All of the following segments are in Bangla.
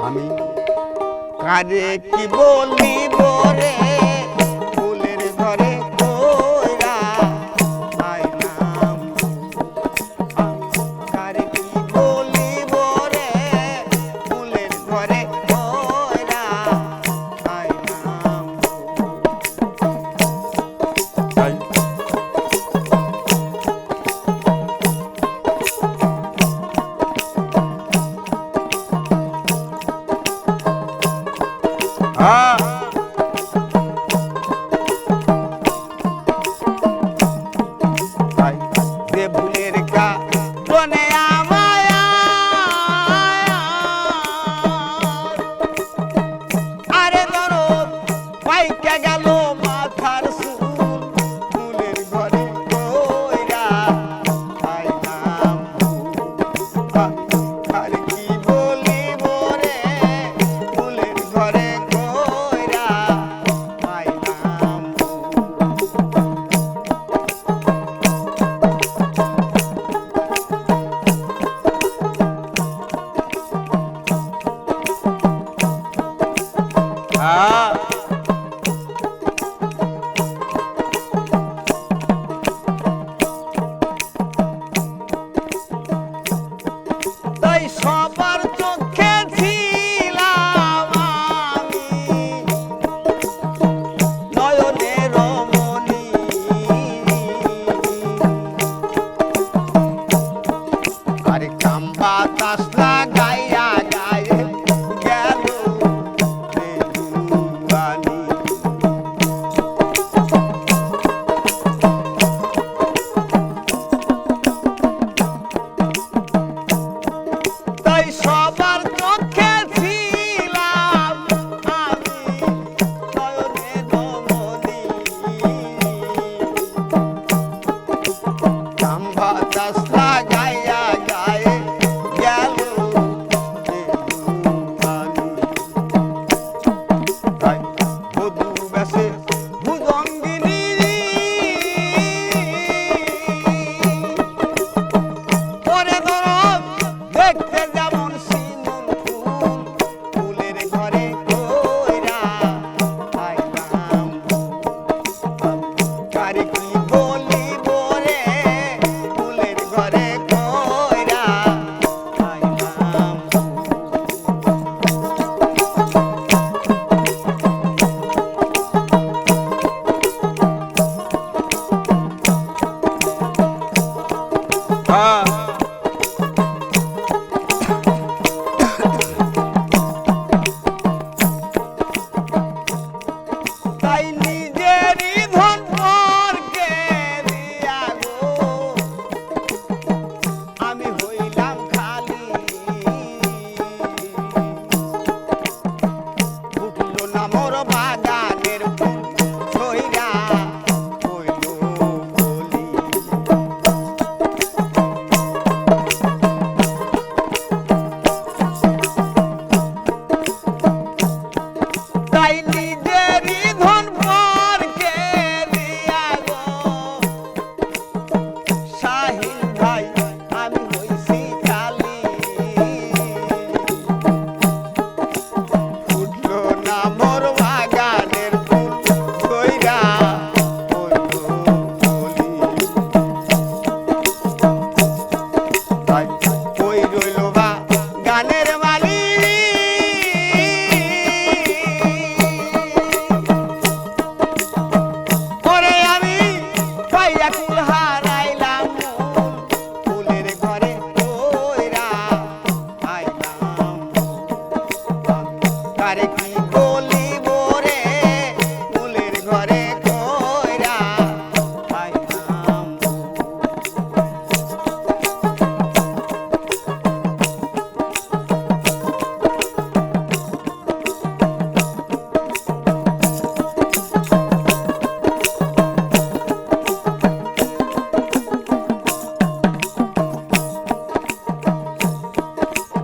আমি কারে কি বলিব রে ফুলের ঘরে কইরা আইলাম কারে কি বলিব রে ফুলের ঘরে কইরা আইলাম ফুলের কারণে আমায় আরে ধরো পাইকা গেল মাথার চুল ফুলের ঘরে কইরা আইলাম আর কি বলিব রে ফুলের ঘরে কইরা আইলাম তাই সবার চোখে ছিলাম আমি নয়নের মণি আরে কাম বাতাস লাগাইয়া গায়ে গেল রে জুয়ানি তাই সবার চোখে ছিলাম আমি নয়নের মণি কাম বাতাস লাগাইয়া গায়ে গেল রে জুয়ানি তাই বধূ বেশে ভুজঙ্গিনী পরে গরম দেখতে যেমন শিমুল ফুল ফুলের ঘরে কইরা আইলাম কারে কি বলিব রে ফুলের ঘরে কইরা আইলাম তাই নিজেরই ধন পরকে দিয়া গো আমি হইলাম খালি উঠলো না মোর বাগানের ফুল ছইরা হইল বলি তাই নিজেরই ধন পরকে দিয়া গো শাহিন ভাই আমি হইছি কালি উঠলো না মোর বাগানের ফুল ছইরা হইল বলি তাই কই রইল বা গানের মালি পরে আমি পাইয়া কুল হারাইলাম ফুলের ঘরে কইরা আইলাম কারে কি বলিব রে ফুলের ঘরে কইরা আইলাম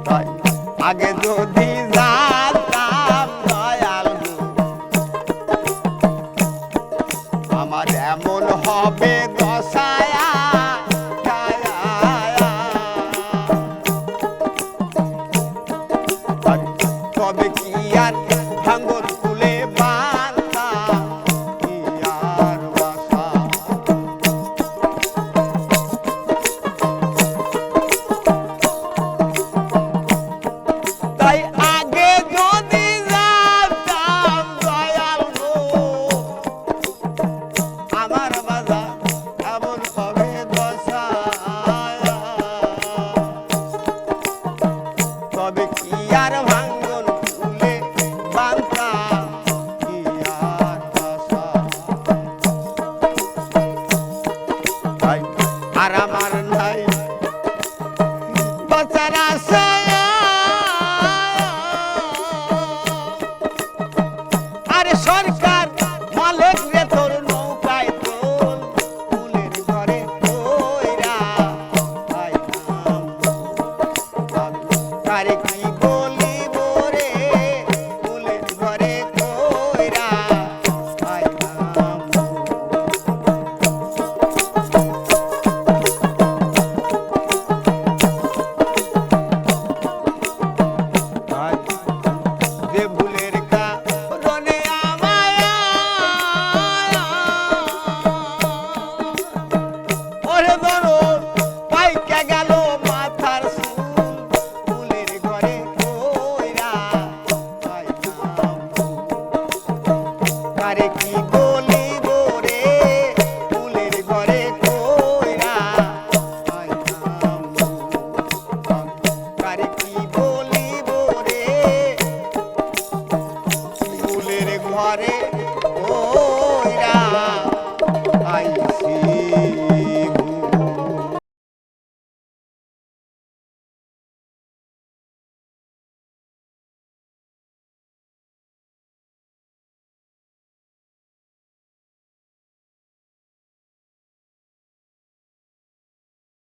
তাই আগে যদি জানতাম দয়াল গো আমার এমন হবে দশায়া তবে কি আর ভাঙন তুলে বাঁধতাম কি আর বাসা। তাই আগে যদি জানতাম দয়াল গো আমার বাজার এমন হবে দশা, তবে কি আর ভাঙ